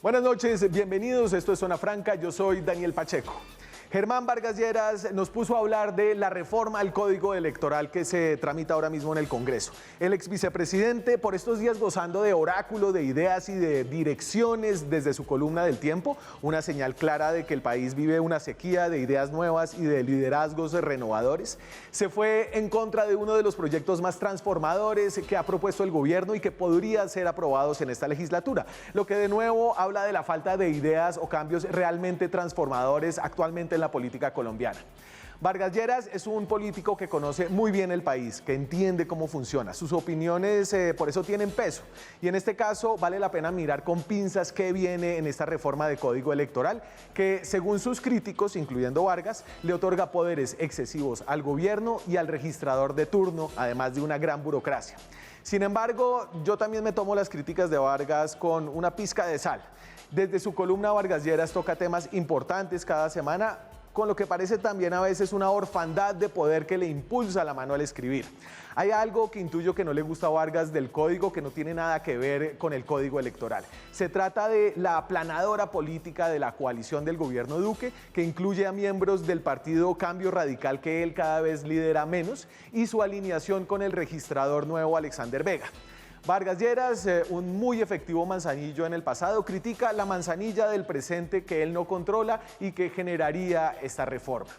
Buenas noches, bienvenidos. Esto es Zona Franca. Yo soy Daniel Pacheco. Germán Vargas Lleras nos puso a hablar de la reforma al Código Electoral que se tramita ahora mismo en el Congreso. El ex vicepresidente, por estos días gozando de oráculo, de ideas y de direcciones desde su columna del Tiempo, una señal clara de que el país vive una sequía de ideas nuevas y de liderazgos renovadores, se fue en contra de uno de los proyectos más transformadores que ha propuesto el gobierno y que podrían ser aprobados en esta legislatura, lo que de nuevo habla de la falta de ideas o cambios realmente transformadores actualmente en la política colombiana. Vargas Lleras es un político que conoce muy bien el país, que entiende cómo funciona. Sus opiniones por eso tienen peso. Y en este caso vale la pena mirar con pinzas qué viene en esta reforma de Código Electoral, que según sus críticos, incluyendo Vargas, le otorga poderes excesivos al gobierno y al registrador de turno, además de una gran burocracia. Sin embargo, yo también me tomo las críticas de Vargas con una pizca de sal. Desde su columna, Vargas Lleras toca temas importantes cada semana, con lo que parece también a veces una orfandad de poder que le impulsa la mano al escribir. Hay algo que intuyo que no le gusta a Vargas del código, que no tiene nada que ver con el Código Electoral. Se trata de la aplanadora política de la coalición del gobierno Duque, que incluye a miembros del partido Cambio Radical, que él cada vez lidera menos, y su alineación con el registrador nuevo Alexander Vega. Vargas Lleras, un muy efectivo manzanillo en el pasado, critica la manzanilla del presente que él no controla y que generaría esta reforma.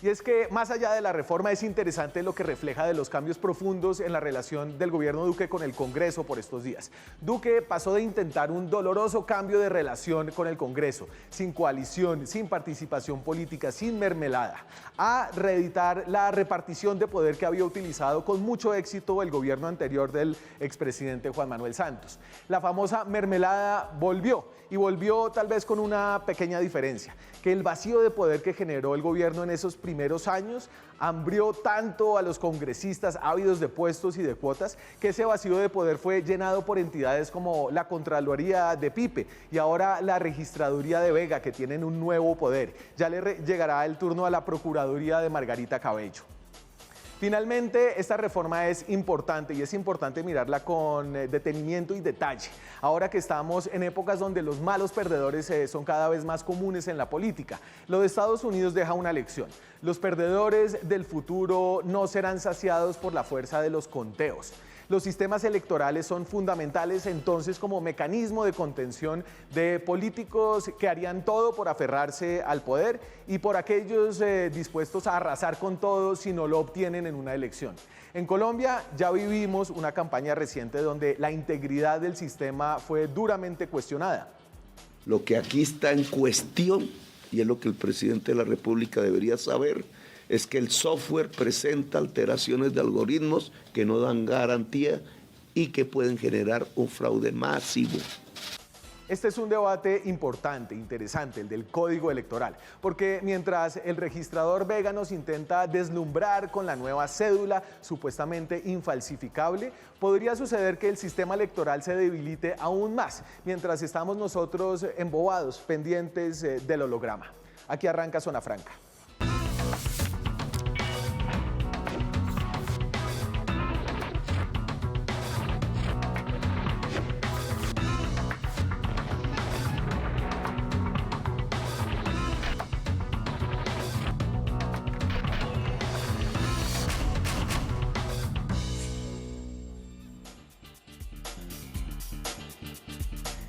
Y es que más allá de la reforma es interesante lo que refleja de los cambios profundos en la relación del gobierno Duque con el Congreso por estos días. Duque pasó de intentar un doloroso cambio de relación con el Congreso, sin coalición, sin participación política, sin mermelada, a reeditar la repartición de poder que había utilizado con mucho éxito el gobierno anterior del expresidente Juan Manuel Santos. La famosa mermelada volvió, y volvió tal vez con una pequeña diferencia, que el vacío de poder que generó el gobierno en esos primeros años hambrió tanto a los congresistas ávidos de puestos y de cuotas, que ese vacío de poder fue llenado por entidades como la Contraloría de Pipe y ahora la Registraduría de Vega, que tienen un nuevo poder. Ya le llegará el turno a la Procuraduría de Margarita Cabello. Finalmente, esta reforma es importante y es importante mirarla con detenimiento y detalle. Ahora que estamos en épocas donde los malos perdedores son cada vez más comunes en la política, lo de Estados Unidos deja una lección. Los perdedores del futuro no serán saciados por la fuerza de los conteos. Los sistemas electorales son fundamentales entonces como mecanismo de contención de políticos que harían todo por aferrarse al poder y por aquellos dispuestos a arrasar con todo si no lo obtienen en una elección. En Colombia ya vivimos una campaña reciente donde la integridad del sistema fue duramente cuestionada. Lo que aquí está en cuestión, y es lo que el presidente de la República debería saber, es que el software presenta alteraciones de algoritmos que no dan garantía y que pueden generar un fraude masivo. Este es un debate importante, interesante, el del Código Electoral, porque mientras el registrador Vega nos intenta deslumbrar con la nueva cédula supuestamente infalsificable, podría suceder que el sistema electoral se debilite aún más, mientras estamos nosotros embobados, pendientes del holograma. Aquí arranca Zona Franca.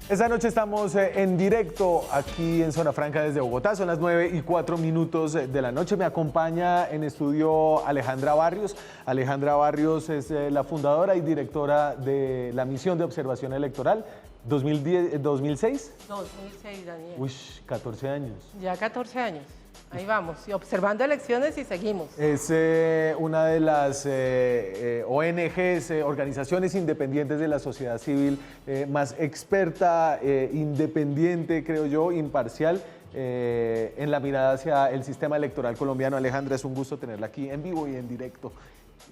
Esta noche estamos en directo aquí en Zona Franca desde Bogotá, son las 9:04 de la noche. Me acompaña en estudio Alejandra Barrios. Alejandra Barrios es la fundadora y directora de la Misión de Observación Electoral. ¿2006? 2006, Daniel. Uy, 14 años. Ya 14 años. Ahí vamos, y observando elecciones y seguimos. Es una de las ONGs, organizaciones independientes de la sociedad civil, más experta, independiente, creo yo, imparcial, en la mirada hacia el sistema electoral colombiano. Alejandra, es un gusto tenerla aquí en vivo y en directo.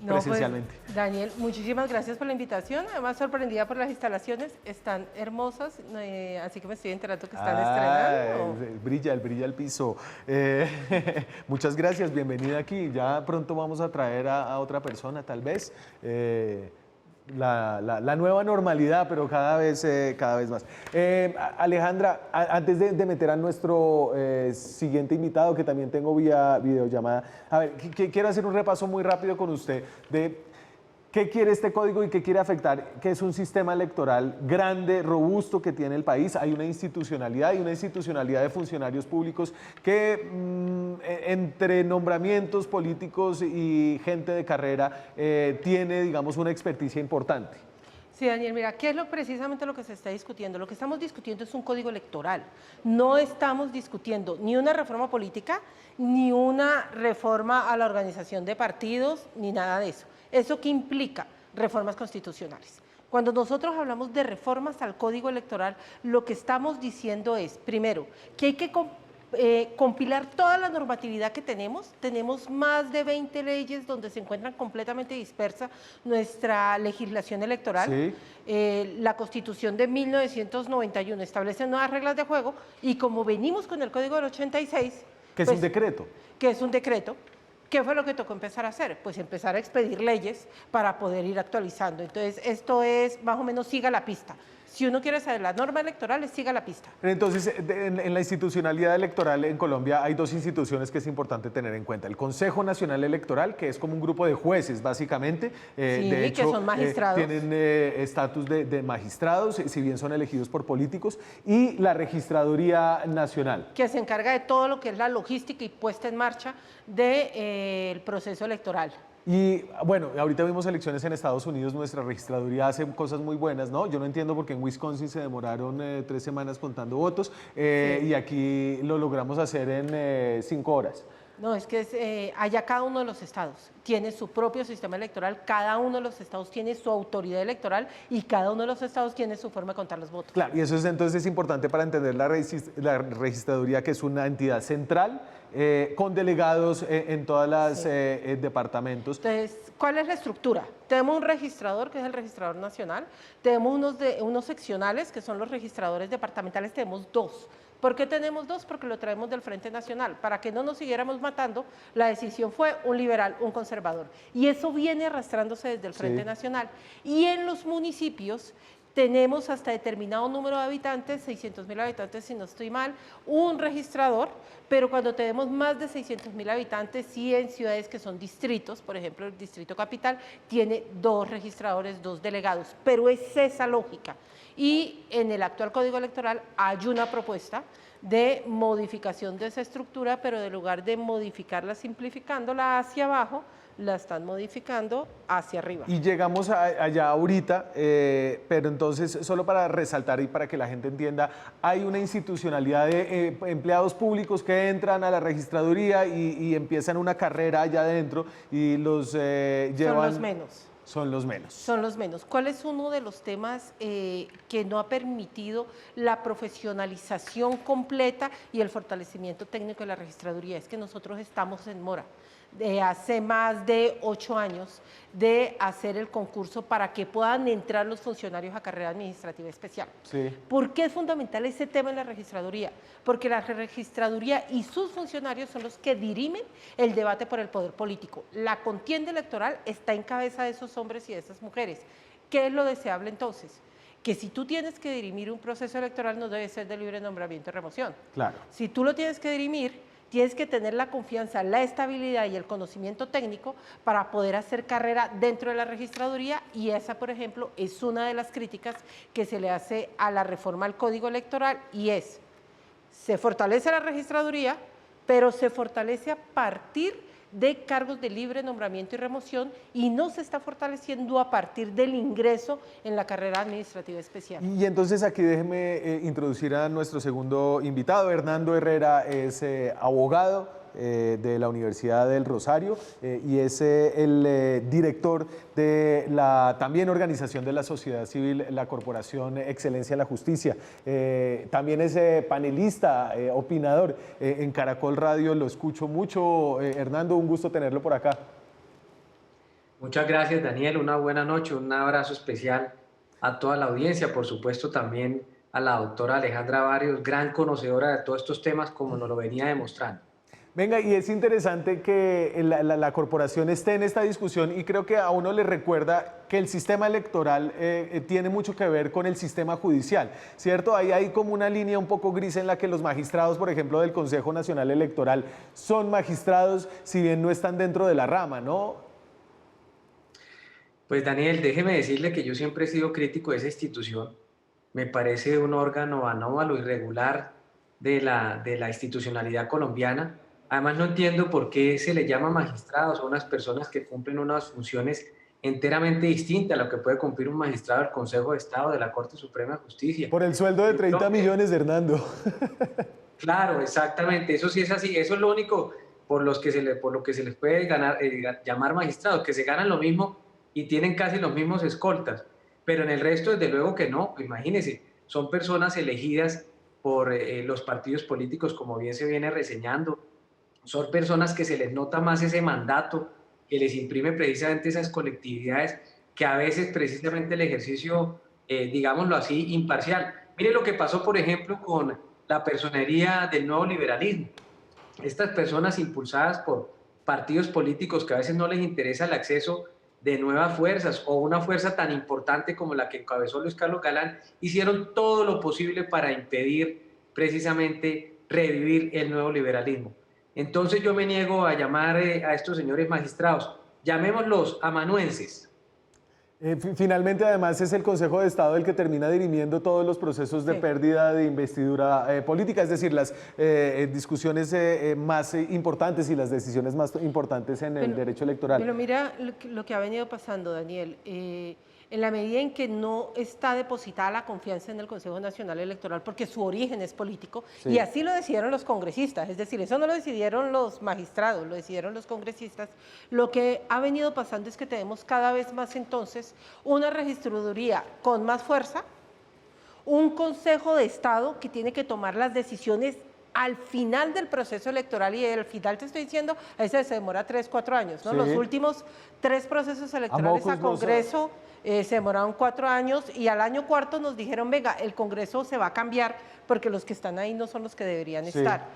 Presencialmente. Pues, Daniel, muchísimas gracias por la invitación. Además, sorprendida por las instalaciones, están hermosas, así que me estoy enterando que están estrenando. Brilla el piso. Muchas gracias, bienvenida aquí. Ya pronto vamos a traer a otra persona, tal vez. la nueva normalidad, pero cada vez más. Alejandra, antes de meter a nuestro siguiente invitado, que también tengo vía videollamada, a ver, quiero hacer un repaso muy rápido con usted de qué quiere este código y qué quiere afectar, que es un sistema electoral grande, robusto que tiene el país. Hay una institucionalidad de funcionarios públicos que entre nombramientos políticos y gente de carrera tiene, digamos, una experticia importante. Sí, Daniel, mira, ¿qué es precisamente lo que se está discutiendo? Lo que estamos discutiendo es un código electoral. No estamos discutiendo ni una reforma política, ni una reforma a la organización de partidos, ni nada de eso. ¿Eso qué implica? Reformas constitucionales. Cuando nosotros hablamos de reformas al código electoral, lo que estamos diciendo es, primero, que hay que compilar toda la normatividad que tenemos. Tenemos más de 20 leyes donde se encuentran completamente dispersa nuestra legislación electoral. Sí. La Constitución de 1991 establece nuevas reglas de juego y como venimos con el Código del 86... Que es un decreto. Que es un decreto. ¿Qué fue lo que tocó empezar a hacer? Pues empezar a expedir leyes para poder ir actualizando. Entonces, esto es más o menos siga la pista. Si uno quiere saber la norma electoral, siga la pista. Entonces, en la institucionalidad electoral en Colombia hay dos instituciones que es importante tener en cuenta. El Consejo Nacional Electoral, que es como un grupo de jueces, básicamente. Sí, de hecho, que son magistrados. Tienen estatus de magistrados, si bien son elegidos por políticos. Y la Registraduría Nacional. Que se encarga de todo lo que es la logística y puesta en marcha del proceso electoral. Y bueno, ahorita vimos elecciones en Estados Unidos, nuestra registraduría hace cosas muy buenas, ¿no? Yo no entiendo por qué en Wisconsin se demoraron 3 semanas contando votos sí. Y aquí lo logramos hacer en 5 horas. No, es que allá cada uno de los estados tiene su propio sistema electoral, cada uno de los estados tiene su autoridad electoral y cada uno de los estados tiene su forma de contar los votos. Claro, y eso es entonces importante para entender la registraduría, que es una entidad central con delegados en todas las sí. Departamentos. Entonces, ¿cuál es la estructura? Tenemos un registrador, que es el registrador nacional, tenemos unos seccionales, que son los registradores departamentales, tenemos 2. ¿Por qué tenemos 2? Porque lo traemos del Frente Nacional. Para que no nos siguiéramos matando, la decisión fue un liberal, un conservador. Y eso viene arrastrándose desde el Frente sí. Nacional. Y en los municipios tenemos hasta determinado número de habitantes, 600.000 habitantes si no estoy mal, un registrador, pero cuando tenemos más de 600.000 habitantes, sí en ciudades que son distritos, por ejemplo el Distrito Capital, tiene 2 registradores, 2 delegados, pero es esa lógica. Y en el actual Código Electoral hay una propuesta de modificación de esa estructura, pero en lugar de modificarla simplificándola hacia abajo, la están modificando hacia arriba. Y llegamos allá ahorita, pero entonces, solo para resaltar y para que la gente entienda, hay una institucionalidad de empleados públicos que entran a la registraduría y empiezan una carrera allá adentro y los llevan... Son los menos. Son los menos. Son los menos. ¿Cuál es uno de los temas que no ha permitido la profesionalización completa y el fortalecimiento técnico de la registraduría? Es que nosotros estamos en mora de hace más de 8 años de hacer el concurso para que puedan entrar los funcionarios a carrera administrativa especial. Sí. ¿Por qué es fundamental ese tema en la registraduría? Porque la registraduría y sus funcionarios son los que dirimen el debate por el poder político. La contienda electoral está en cabeza de esos hombres y de esas mujeres. ¿Qué es lo deseable entonces? Que si tú tienes que dirimir un proceso electoral no debe ser de libre nombramiento y remoción. Claro. Si tú lo tienes que dirimir, tienes que tener la confianza, la estabilidad y el conocimiento técnico para poder hacer carrera dentro de la registraduría y esa, por ejemplo, es una de las críticas que se le hace a la reforma al Código Electoral y es, se fortalece la registraduría, pero se fortalece a partir de cargos de libre nombramiento y remoción y no se está fortaleciendo a partir del ingreso en la carrera administrativa especial. Y entonces aquí déjeme introducir a nuestro segundo invitado. Hernando Herrera es abogado de la Universidad del Rosario y es el director de la también organización de la sociedad civil, la Corporación Excelencia en la Justicia. También es panelista, opinador en Caracol Radio, lo escucho mucho. Hernando, un gusto tenerlo por acá. Muchas gracias, Daniel, una buena noche, un abrazo especial a toda la audiencia, por supuesto también a la doctora Alejandra Barrios, gran conocedora de todos estos temas como nos lo venía demostrando. Venga, y es interesante que la corporación esté en esta discusión y creo que a uno le recuerda que el sistema electoral tiene mucho que ver con el sistema judicial, ¿cierto? Ahí hay como una línea un poco gris en la que los magistrados, por ejemplo, del Consejo Nacional Electoral son magistrados, si bien no están dentro de la rama, ¿no? Pues Daniel, déjeme decirle que yo siempre he sido crítico de esa institución. Me parece un órgano anómalo, irregular de la institucionalidad colombiana. Además, no entiendo por qué se le llama magistrados a unas personas que cumplen unas funciones enteramente distintas a lo que puede cumplir un magistrado del Consejo de Estado, de la Corte Suprema de Justicia. Por el sueldo de 30 millones, Hernando. Claro, exactamente, eso sí es así, eso es lo único por lo que se les puede ganar, llamar magistrados, que se ganan lo mismo y tienen casi los mismos escoltas, pero en el resto desde luego que no. Imagínense, son personas elegidas por los partidos políticos, como bien se viene reseñando, son personas que se les nota más ese mandato que les imprime precisamente esas colectividades, que a veces precisamente el ejercicio, digámoslo así, imparcial. Mire lo que pasó, por ejemplo, con la personería del nuevo liberalismo. Estas personas impulsadas por partidos políticos que a veces no les interesa el acceso de nuevas fuerzas o una fuerza tan importante como la que encabezó Luis Carlos Galán, hicieron todo lo posible para impedir precisamente revivir el nuevo liberalismo. Entonces yo me niego a llamar a estos señores magistrados, llamémoslos amanuenses. Finalmente, además, es el Consejo de Estado el que termina dirimiendo todos los procesos de pérdida de investidura política, es decir, las discusiones más importantes y las decisiones más importantes en el derecho electoral. Pero mira lo que ha venido pasando, Daniel. En la medida en que no está depositada la confianza en el Consejo Nacional Electoral, porque su origen es político, sí, y así lo decidieron los congresistas, es decir, eso no lo decidieron los magistrados, lo decidieron los congresistas. Lo que ha venido pasando es que tenemos cada vez más entonces una registraduría con más fuerza, un Consejo de Estado que tiene que tomar las decisiones al final del proceso electoral, y al final te estoy diciendo, a veces se demora 3, 4 años, ¿no? Sí. Los últimos 3 procesos electorales a Congreso se demoraron 4 años, y al año cuarto nos dijeron, venga, el Congreso se va a cambiar porque los que están ahí no son los que deberían estar.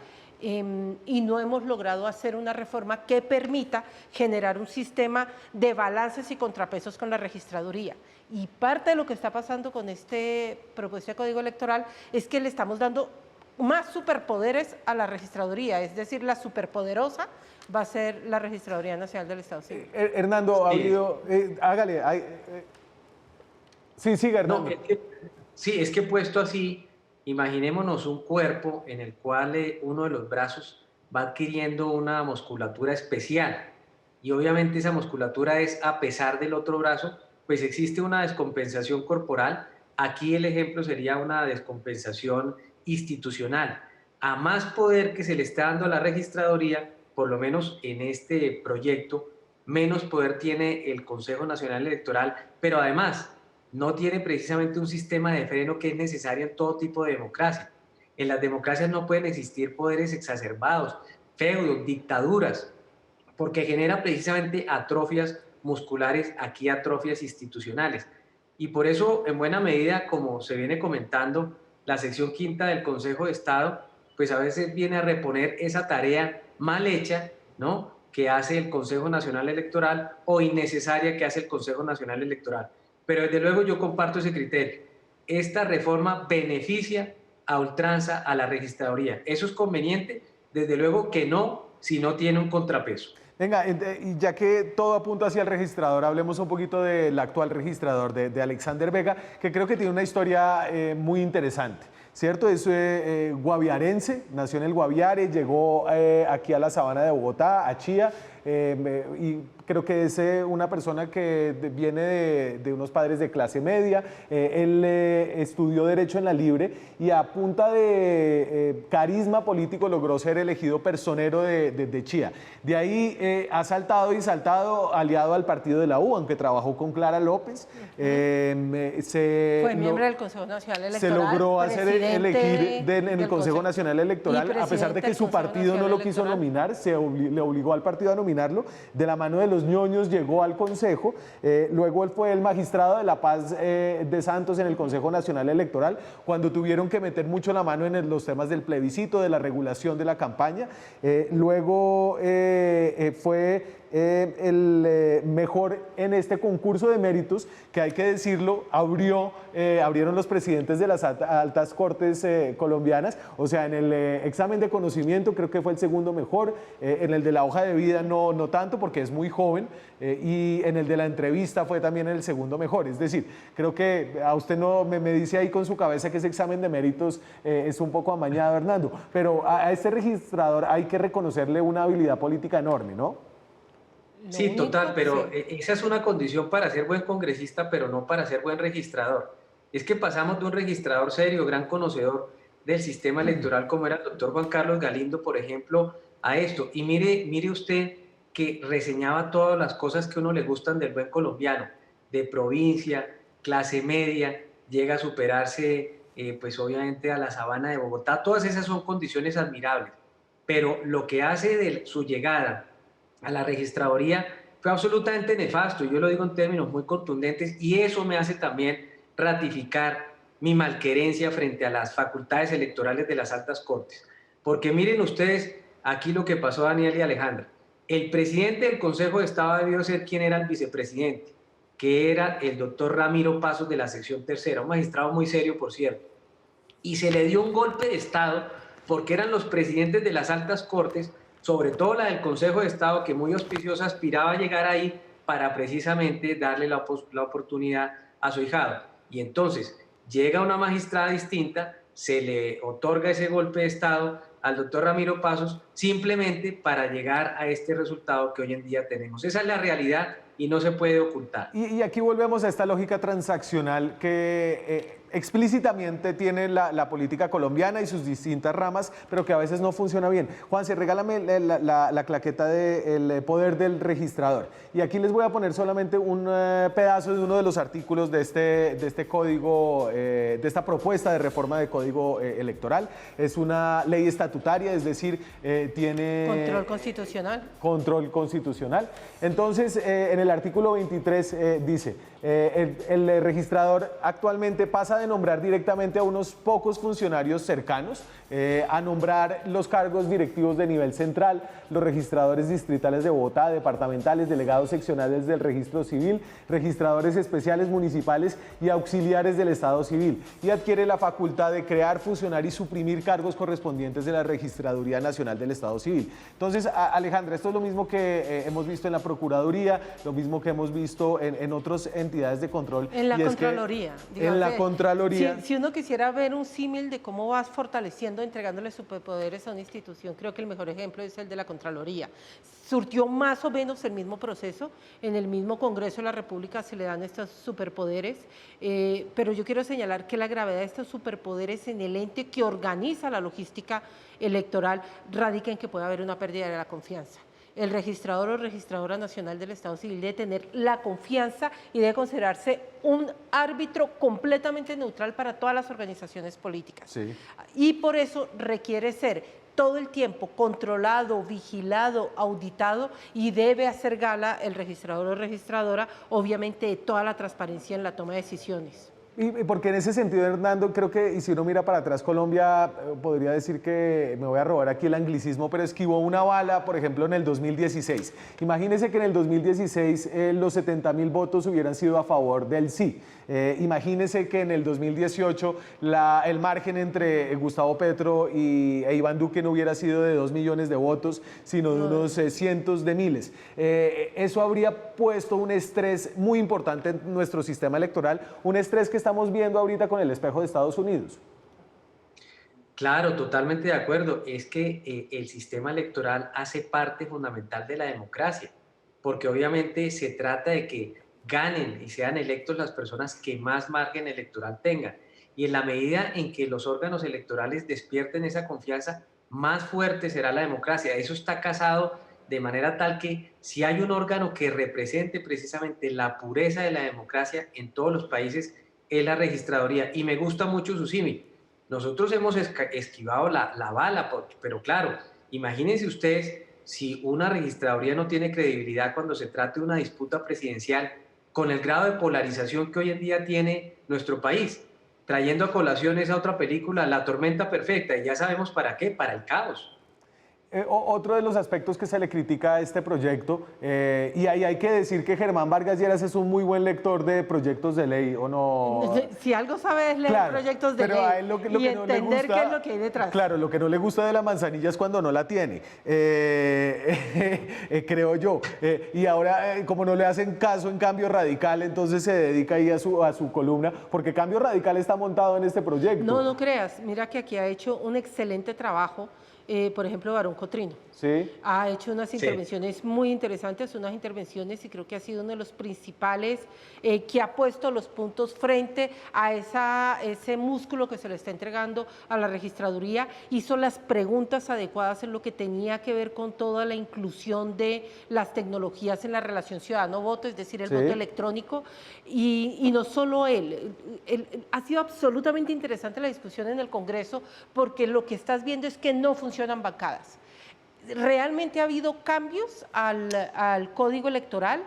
Y no hemos logrado hacer una reforma que permita generar un sistema de balances y contrapesos con la registraduría. Y parte de lo que está pasando con este propuesta de Código Electoral es que le estamos dando más superpoderes a la registraduría, es decir, la superpoderosa va a ser la Registraduría Nacional del Estado Civil. Hernando, ha habido, hágale. Sí, siga, Hernando. No, es que puesto así, imaginémonos un cuerpo en el cual uno de los brazos va adquiriendo una musculatura especial, y obviamente esa musculatura es a pesar del otro brazo, pues existe una descompensación corporal. Aquí el ejemplo sería una descompensación institucional. A más poder que se le está dando a la registraduría, por lo menos en este proyecto, menos poder tiene el Consejo Nacional Electoral, pero además no tiene precisamente un sistema de freno que es necesario en todo tipo de democracia. En las democracias no pueden existir poderes exacerbados, feudos, dictaduras, porque genera precisamente atrofias musculares, aquí atrofias institucionales. Y por eso, en buena medida, como se viene comentando, la sección quinta del Consejo de Estado, pues a veces viene a reponer esa tarea mal hecha, ¿no?, que hace el Consejo Nacional Electoral, o innecesaria que hace el Consejo Nacional Electoral. Pero desde luego yo comparto ese criterio. Esta reforma beneficia a ultranza a la registraduría. ¿Eso es conveniente? Desde luego que no, si no tiene un contrapeso. Venga, y ya que todo apunta hacia el registrador, hablemos un poquito del actual registrador, de Alexander Vega, que creo que tiene una historia muy interesante, ¿cierto? Es guaviarense, nació en el Guaviare, llegó aquí a la sabana de Bogotá, a Chía, y creo que es una persona que viene de unos padres de clase media. Él estudió Derecho en la Libre y a punta de carisma político logró ser elegido personero de Chía. De ahí ha saltado y saltado, aliado al partido de la U, aunque trabajó con Clara López. Fue miembro del Consejo Nacional Electoral. Se logró hacer elegir en el Consejo Nacional Electoral, a pesar de que su partido no lo quiso nominar, le obligó al partido a nominar. denominarlo, de la mano de los ñoños llegó al Consejo, luego él fue el magistrado de La Paz de Santos en el Consejo Nacional Electoral, cuando tuvieron que meter mucho la mano en los temas del plebiscito, de la regulación de la campaña, luego fue el mejor en este concurso de méritos, que hay que decirlo, abrieron los presidentes de las altas cortes colombianas, o sea, en el examen de conocimiento creo que fue el segundo mejor, en el de la hoja de vida no tanto porque es muy joven, y en el de la entrevista fue también el segundo mejor, es decir, creo que a usted no me dice ahí con su cabeza que ese examen de méritos es un poco amañado, Hernando, pero a este registrador hay que reconocerle una habilidad política enorme, ¿no? Sí, total, pero esa es una condición para ser buen congresista, pero no para ser buen registrador. Es que pasamos de un registrador serio, gran conocedor del sistema electoral, como era el doctor Juan Carlos Galindo, por ejemplo, a esto. Y mire usted que reseñaba todas las cosas que a uno le gustan del buen colombiano, de provincia, clase media, llega a superarse, pues obviamente a la sabana de Bogotá. Todas esas son condiciones admirables, pero lo que hace de su llegada a la registraduría fue absolutamente nefasto, yo lo digo en términos muy contundentes, y eso me hace también ratificar mi malquerencia frente a las facultades electorales de las altas cortes. Porque miren ustedes aquí lo que pasó, Daniel y Alejandra. El presidente del Consejo de Estado debió ser quien era el vicepresidente, que era el doctor Ramiro Pasos de la sección tercera, un magistrado muy serio, por cierto. Y se le dio un golpe de Estado porque eran los presidentes de las altas cortes, sobre todo la del Consejo de Estado, que muy auspiciosa aspiraba a llegar ahí para precisamente darle la oportunidad a su ahijado. Y entonces llega una magistrada distinta, se le otorga ese golpe de Estado al doctor Ramiro Pasos simplemente para llegar a este resultado que hoy en día tenemos. Esa es la realidad y no se puede ocultar. Y aquí volvemos a esta lógica transaccional que explícitamente tiene la política colombiana y sus distintas ramas, pero que a veces no funciona bien. Juanse, regálame la claqueta del poder del registrador. Y aquí les voy a poner solamente un pedazo de uno de los artículos de este código, de esta propuesta de reforma de código electoral. Es una ley estatutaria, es decir, tiene... Control constitucional. Control constitucional. Entonces, en el artículo 23 dice, el registrador actualmente pasa de nombrar directamente a unos pocos funcionarios cercanos a nombrar los cargos directivos de nivel central, los registradores distritales de Bogotá, departamentales, delegados seccionales del registro civil, registradores especiales municipales y auxiliares del Estado civil, y adquiere la facultad de crear, fusionar y suprimir cargos correspondientes de la Registraduría Nacional del Estado Civil. Entonces, Alejandra, esto es lo mismo que hemos visto en la Procuraduría, lo mismo que hemos visto en otras entidades de control. En la Contraloría. En la Contraloría. Si uno quisiera ver un símil de cómo vas fortaleciendo, entregándole superpoderes a una institución, creo que el mejor ejemplo es el de la Contraloría. Surtió más o menos el mismo proceso, en el mismo Congreso de la República se le dan estos superpoderes, pero yo quiero señalar que la gravedad de estos superpoderes en el ente que organiza la logística electoral radica en que puede haber una pérdida de la confianza. El registrador o registradora nacional del Estado Civil debe tener la confianza y debe considerarse un árbitro completamente neutral para todas las organizaciones políticas. Sí. Y por eso requiere ser todo el tiempo controlado, vigilado, auditado, y debe hacer gala el registrador o registradora, obviamente, de toda la transparencia en la toma de decisiones. Y porque en ese sentido, Hernando, creo que, y si uno mira para atrás, Colombia podría decir que, me voy a robar aquí el anglicismo, pero esquivó una bala, por ejemplo, en el 2016. Imagínense que en el 2016 los 70.000 votos hubieran sido a favor del sí. Imagínense que en el 2018 el margen entre Gustavo Petro e Iván Duque no hubiera sido de 2 millones de votos, sino de unos cientos de miles. Eso habría puesto un estrés muy importante en nuestro sistema electoral, un estrés que estamos viendo ahorita con el espejo de Estados Unidos. Claro, totalmente de acuerdo. Es que el sistema electoral hace parte fundamental de la democracia, porque obviamente se trata de que ganen y sean electos las personas que más margen electoral tengan. Y en la medida en que los órganos electorales despierten esa confianza, más fuerte será la democracia. Eso está casado de manera tal que si hay un órgano que represente precisamente la pureza de la democracia en todos los países, es la registraduría. Y me gusta mucho su símil. Nosotros hemos esquivado la bala, pero claro, imagínense ustedes si una registraduría no tiene credibilidad cuando se trate de una disputa presidencial con el grado de polarización que hoy en día tiene nuestro país, trayendo a colación esa otra película, La Tormenta Perfecta, y ya sabemos para qué, para el caos. Otro de los aspectos que se le critica a este proyecto, y ahí hay que decir que Germán Vargas Lleras es un muy buen lector de proyectos de ley, ¿o no? Si algo sabe es leer proyectos de ley a él lo que y no le entender gusta, qué es lo que hay detrás. Claro, lo que no le gusta de la manzanilla es cuando no la tiene, creo yo. Y ahora, como no le hacen caso en Cambio Radical, entonces se dedica ahí a su columna, porque Cambio Radical está montado en este proyecto. No, no creas, mira que aquí ha hecho un excelente trabajo. Por ejemplo, Barón Cotrino. Sí. Ha hecho unas intervenciones muy interesantes, unas intervenciones y creo que ha sido uno de los principales que ha puesto los puntos frente a ese músculo que se le está entregando a la registraduría, hizo las preguntas adecuadas en lo que tenía que ver con toda la inclusión de las tecnologías en la relación ciudadano-voto, es decir, el voto electrónico, y no solo él, ha sido absolutamente interesante la discusión en el Congreso porque lo que estás viendo es que no funcionan bancadas. Realmente ha habido cambios al código electoral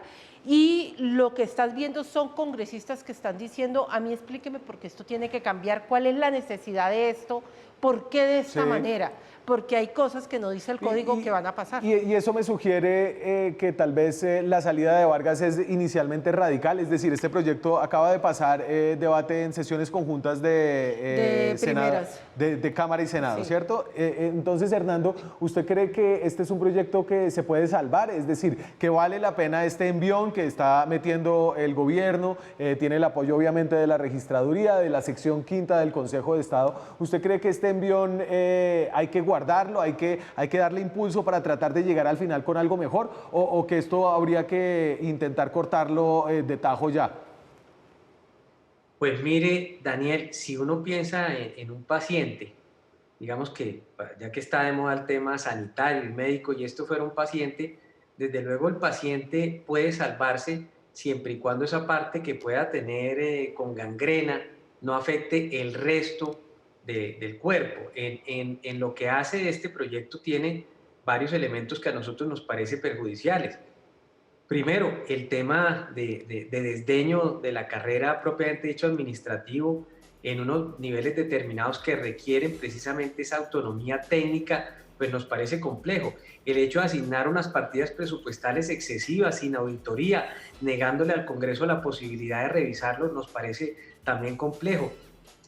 y lo que estás viendo son congresistas que están diciendo, a mí explíqueme por qué esto tiene que cambiar, cuál es la necesidad de esto, por qué de esta manera, porque hay cosas que no dice el código que van a pasar. Y eso me sugiere que tal vez la salida de Vargas es inicialmente radical, es decir, este proyecto acaba de pasar debate en sesiones conjuntas de Senado, de Cámara y Senado, ¿cierto? Entonces, Hernando, ¿usted cree que este es un proyecto que se puede salvar? Es decir, que vale la pena este envión que está metiendo el gobierno, tiene el apoyo obviamente de la registraduría, de la sección quinta del Consejo de Estado. ¿Usted cree que este envión hay que guardarlo, hay que darle impulso para tratar de llegar al final con algo mejor, o que esto habría que intentar cortarlo de tajo ya? Pues mire, Daniel, si uno piensa en un paciente, digamos que ya que está de moda el tema sanitario y médico y esto fuera un paciente, desde luego el paciente puede salvarse siempre y cuando esa parte que pueda tener con gangrena no afecte el resto del cuerpo. En lo que hace este proyecto tiene varios elementos que a nosotros nos parecen perjudiciales. Primero, el tema de desdeño de la carrera propiamente dicho administrativo en unos niveles determinados que requieren precisamente esa autonomía técnica, pues nos parece complejo. El hecho de asignar unas partidas presupuestales excesivas sin auditoría, negándole al Congreso la posibilidad de revisarlo, nos parece también complejo.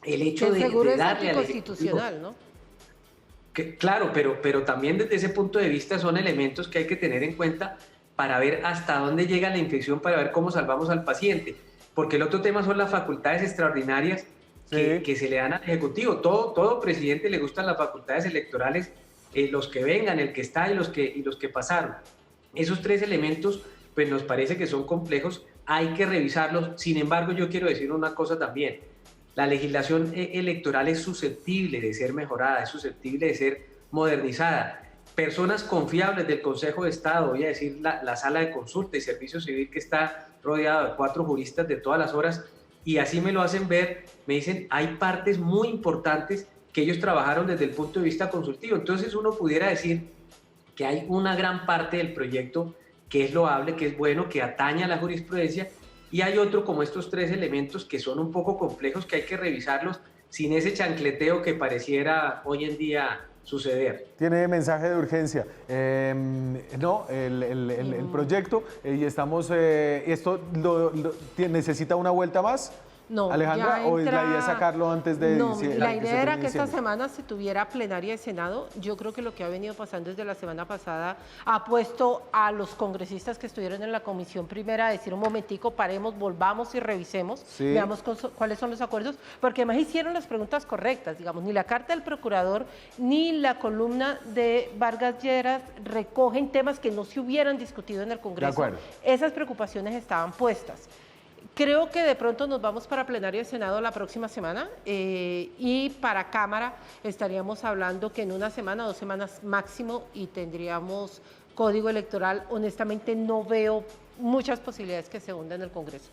El hecho de darle al Ejecutivo, ¿no? Claro, pero también desde ese punto de vista son elementos que hay que tener en cuenta para ver hasta dónde llega la infección, para ver cómo salvamos al paciente. Porque el otro tema son las facultades extraordinarias que se le dan al Ejecutivo. Todo presidente le gustan las facultades electorales, los que vengan, el que está y los que pasaron. Esos tres elementos pues nos parece que son complejos, hay que revisarlos. Sin embargo, yo quiero decir una cosa también. La legislación electoral es susceptible de ser mejorada, es susceptible de ser modernizada. Personas confiables del Consejo de Estado, voy a decir la Sala de Consulta y Servicio Civil, que está rodeado de 4 juristas de todas las horas, y así me lo hacen ver, me dicen, hay partes muy importantes que ellos trabajaron desde el punto de vista consultivo. Entonces uno pudiera decir que hay una gran parte del proyecto que es loable, que es bueno, que atañe a la jurisprudencia, y hay otro como estos 3 elementos que son un poco complejos, que hay que revisarlos sin ese chancleteo que pareciera hoy en día suceder. Tiene mensaje de urgencia. No, el proyecto, y estamos, ¿esto necesita una vuelta más? No, Alejandra, ¿o es la idea sacarlo antes de diciembre? La idea era que esta semana se tuviera plenaria de Senado. Yo creo que lo que ha venido pasando desde la semana pasada ha puesto a los congresistas que estuvieron en la comisión primera a decir un momentico, paremos, volvamos y revisemos, veamos cuáles son los acuerdos, porque además hicieron las preguntas correctas, digamos, ni la carta del procurador ni la columna de Vargas Lleras recogen temas que no se hubieran discutido en el Congreso. De acuerdo. Esas preocupaciones estaban puestas. Creo que de pronto nos vamos para plenaria de Senado la próxima semana y para Cámara estaríamos hablando que en una semana, 2 semanas máximo y tendríamos código electoral. Honestamente no veo muchas posibilidades que se hunda en el Congreso.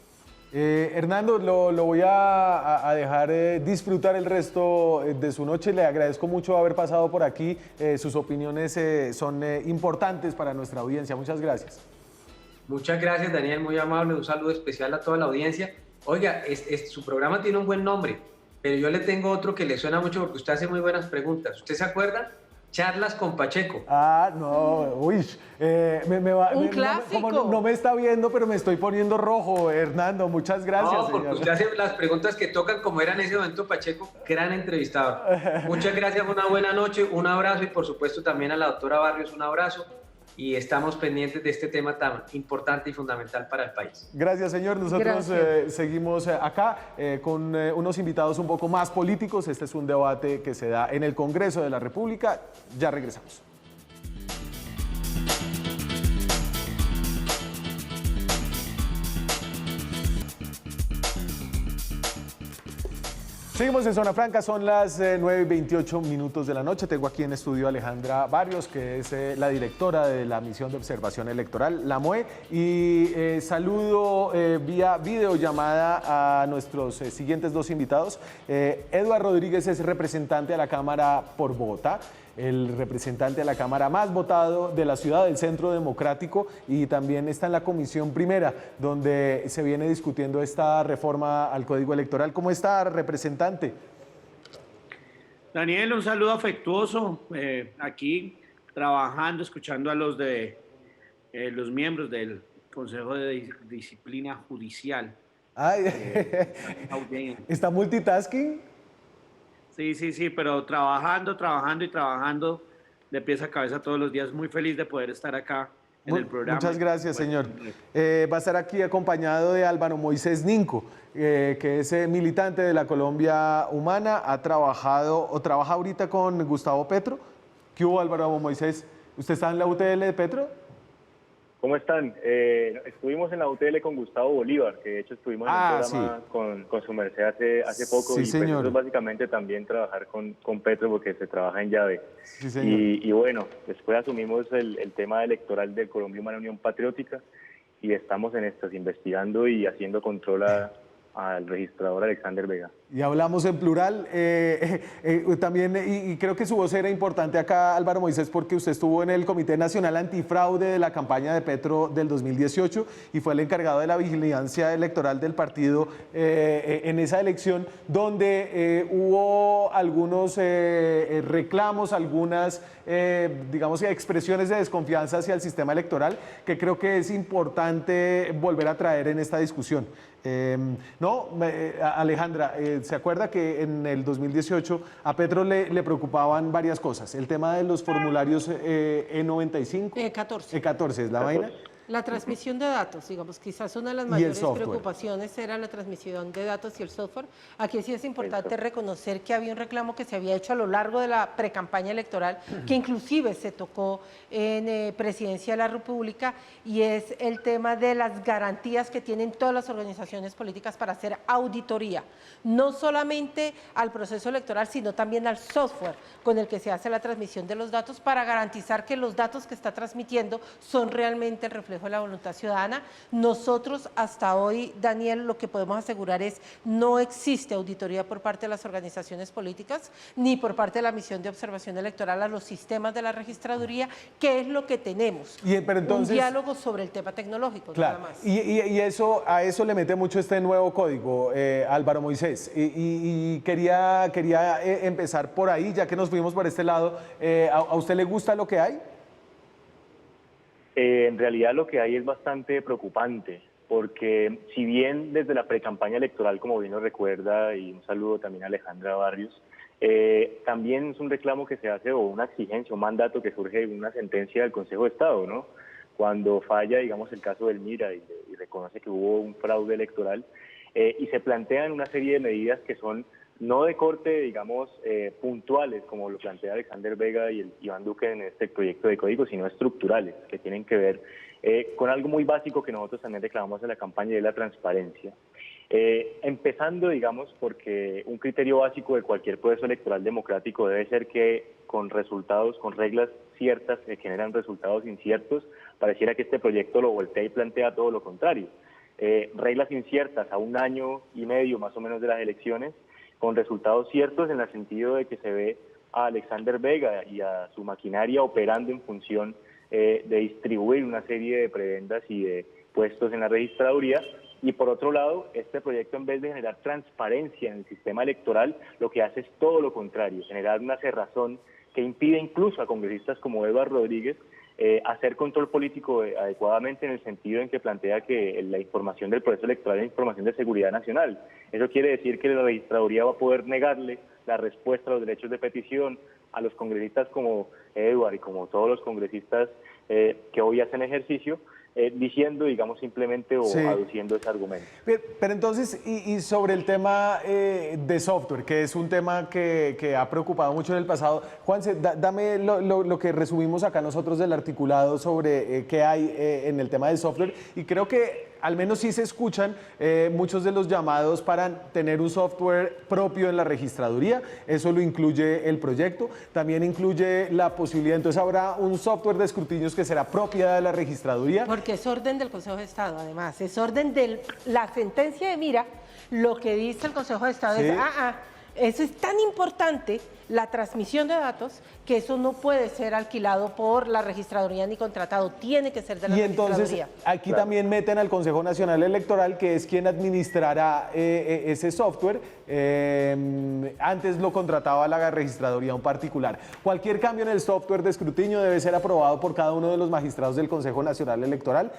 Hernando, lo voy a dejar disfrutar el resto de su noche. Le agradezco mucho haber pasado por aquí. Sus opiniones son importantes para nuestra audiencia. Muchas gracias. Muchas gracias, Daniel, muy amable. Un saludo especial a toda la audiencia. Oiga, su programa tiene un buen nombre, pero yo le tengo otro que le suena mucho porque usted hace muy buenas preguntas. ¿Usted se acuerda? Charlas con Pacheco. Ah, no, uy, Un clásico. No me está viendo, pero me estoy poniendo rojo, Hernando. Muchas gracias, No, porque señor. usted hace las preguntas que tocan como era en ese momento Pacheco, gran entrevistador. Muchas gracias, una buena noche, un abrazo y por supuesto también a la doctora Barrios un abrazo y estamos pendientes de este tema tan importante y fundamental para el país. Gracias, señor. Nosotros seguimos acá con unos invitados un poco más políticos. Este es un debate que se da en el Congreso de la República. Ya regresamos. Seguimos en Zona Franca, son las 9:28 de la noche. Tengo aquí en estudio a Alejandra Barrios, que es la directora de la Misión de Observación Electoral, la MOE, y saludo vía videollamada a nuestros siguientes dos invitados. Eduardo Rodríguez es representante a la Cámara por Bogotá, el representante de la Cámara más votado de la ciudad del Centro Democrático, y también está en la Comisión Primera, donde se viene discutiendo esta reforma al Código Electoral. ¿Cómo está, representante? Daniel, un saludo afectuoso, aquí trabajando, escuchando a los miembros del Consejo de Disciplina Judicial. Ay, ¿está multitasking? Sí, pero trabajando de pies a cabeza todos los días. Muy feliz de poder estar acá en el programa. Muchas gracias, señor. Va a estar aquí acompañado de Álvaro Moisés Ninco, que es militante de la Colombia Humana, trabaja ahorita con Gustavo Petro. ¿Qué hubo, Álvaro Moisés? ¿Usted está en la UTL de Petro? ¿Cómo están? Estuvimos en la UTL con Gustavo Bolívar, que de hecho estuvimos en un programa con su merced hace poco. Sí, y señor. Pues eso es básicamente también trabajar con Petro, porque se trabaja en llave. Sí, señor. Y bueno, después asumimos el tema electoral de Colombia Humana Unión Patriótica y estamos en estas, investigando y haciendo control al registrador Alexander Vega. Y hablamos en plural. También, y creo que su voz era importante acá, Álvaro Moisés, porque usted estuvo en el Comité Nacional Antifraude de la campaña de Petro del 2018 y fue el encargado de la vigilancia electoral del partido en esa elección, donde hubo algunos reclamos, algunas, digamos, expresiones de desconfianza hacia el sistema electoral, que creo que es importante volver a traer en esta discusión. Alejandra, ¿se acuerda que en el 2018 a Petro le preocupaban varias cosas? El tema de los formularios E95. E14. E14 es la vaina. La transmisión de datos, digamos, quizás una de las Y el mayores software. preocupaciones era la transmisión de datos y el software. Aquí sí es importante reconocer que había un reclamo que se había hecho a lo largo de la precampaña electoral, que inclusive se tocó en Presidencia de la República, y es el tema de las garantías que tienen todas las organizaciones políticas para hacer auditoría, no solamente al proceso electoral, sino también al software con el que se hace la transmisión de los datos, para garantizar que los datos que está transmitiendo son realmente el reflejo de la voluntad ciudadana. Nosotros hasta hoy, Daniel, lo que podemos asegurar es no existe auditoría por parte de las organizaciones políticas ni por parte de la misión de observación electoral a los sistemas de la registraduría, que es lo que tenemos. Pero entonces, un diálogo sobre el tema tecnológico, claro, nada más. Y a eso le mete mucho este nuevo código, Álvaro Moisés. Y quería empezar por ahí, ya que nos fuimos por este lado. ¿A usted le gusta lo que hay? En realidad lo que hay es bastante preocupante, porque si bien desde la precampaña electoral, como bien nos recuerda, y un saludo también a Alejandra Barrios, también es un reclamo que se hace, o una exigencia, un mandato que surge de una sentencia del Consejo de Estado, ¿no? Cuando falla, digamos, el caso del Mira y reconoce que hubo un fraude electoral, y se plantean una serie de medidas que son no de corte, digamos, puntuales, como lo plantea Alexander Vega y Iván Duque en este proyecto de código, sino estructurales, que tienen que ver con algo muy básico que nosotros también reclamamos en la campaña, y es la transparencia. Empezando, digamos, porque un criterio básico de cualquier proceso electoral democrático debe ser que con resultados, con reglas ciertas que generan resultados inciertos, pareciera que este proyecto lo voltea y plantea todo lo contrario. reglas inciertas a 1 año y medio más o menos de las elecciones, con resultados ciertos en el sentido de que se ve a Alexander Vega y a su maquinaria operando en función de distribuir una serie de prebendas y de puestos en la registraduría. Y por otro lado, este proyecto, en vez de generar transparencia en el sistema electoral, lo que hace es todo lo contrario, generar una cerrazón que impide incluso a congresistas como Eduardo Rodríguez hacer control político adecuadamente, en el sentido en que plantea que la información del proceso electoral es información de seguridad nacional. Eso quiere decir que la registraduría va a poder negarle la respuesta a los derechos de petición a los congresistas como Eduardo y como todos los congresistas que hoy hacen ejercicio, diciendo, digamos, simplemente o aduciendo ese argumento. Pero entonces, y sobre el tema de software, que es un tema que ha preocupado mucho en el pasado, Juanse, dame lo que resumimos acá nosotros del articulado sobre qué hay en el tema del software, y creo que al menos sí se escuchan muchos de los llamados para tener un software propio en la registraduría. Eso lo incluye el proyecto. También incluye la posibilidad, entonces habrá un software de escrutinios que será propiedad de la registraduría. Porque es orden del Consejo de Estado, además. Es orden de la sentencia de Mira. Lo que dice el Consejo de Estado es, eso es tan importante, la transmisión de datos, que eso no puede ser alquilado por la registraduría ni contratado, tiene que ser de la registraduría. Y entonces aquí también meten al Consejo Nacional Electoral, que es quien administrará ese software. Antes lo contrataba la registraduría un particular. Cualquier cambio en el software de escrutinio debe ser aprobado por cada uno de los magistrados del Consejo Nacional Electoral.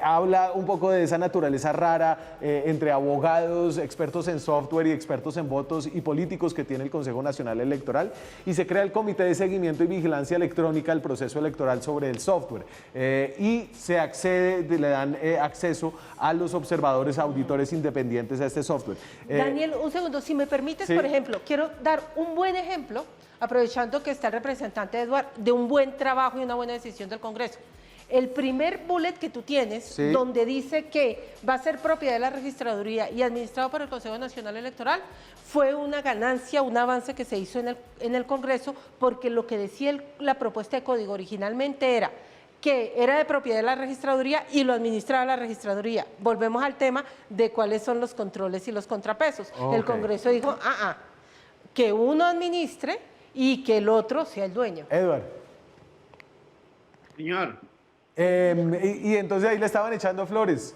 Habla un poco de esa naturaleza rara entre abogados, expertos en software y expertos en votos y políticos que tiene el Consejo Nacional Electoral, y se crea el Comité de Seguimiento y Vigilancia Electrónica al proceso electoral sobre el software, y se accede, le dan acceso a los observadores, auditores independientes a este software. Daniel, un segundo, si me permites, por ejemplo, quiero dar un buen ejemplo, aprovechando que está el representante Eduardo, de un buen trabajo y una buena decisión del Congreso. El primer bullet que tú tienes, donde dice que va a ser propiedad de la registraduría y administrado por el Consejo Nacional Electoral, fue una ganancia, un avance que se hizo en el Congreso, porque lo que decía la propuesta de código originalmente era que era de propiedad de la registraduría y lo administraba la registraduría. Volvemos al tema de cuáles son los controles y los contrapesos. El Congreso dijo, que uno administre y que el otro sea el dueño. Eduardo. Señor. Y entonces ahí le estaban echando flores.